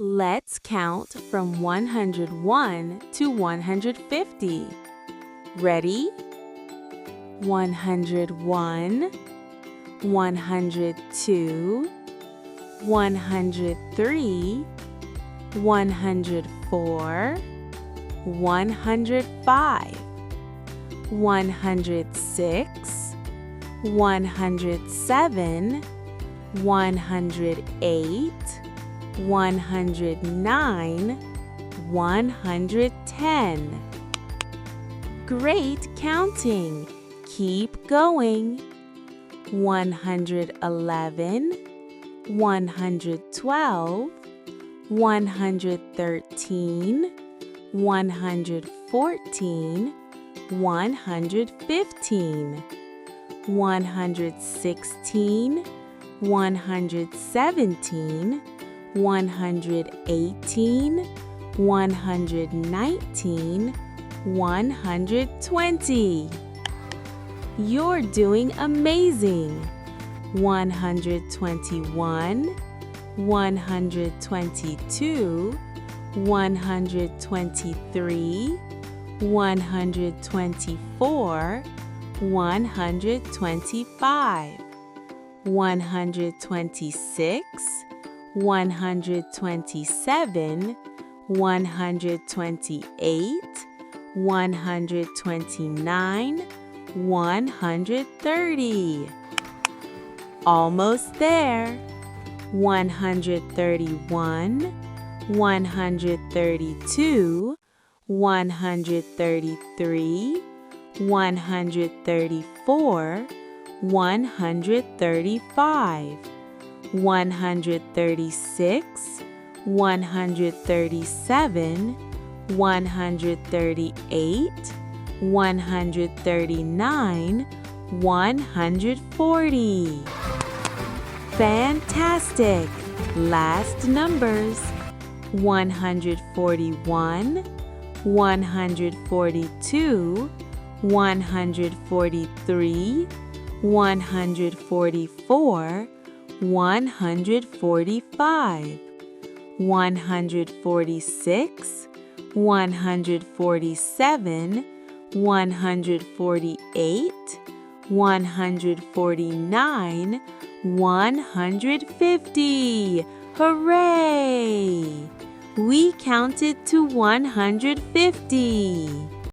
Let's count from 101 to 150. Ready? 101, 102, 103, 104, 105, 106, 107, 108, 109, 110. Great counting! Keep going. 111, 112, 113, 114, 115, 116, 117, 118, 119, 120. You're doing amazing! 121, 122, 123, 124, 125, 126, 127, 128, 129, 130. Almost there. 131, 132, 133, 134, 135, 136, 137, 138, 139, 140. Fantastic! Last numbers. 141, 142, 143, 144, 145, 146, 147, 148, 149, 150. Hooray! We counted to 150.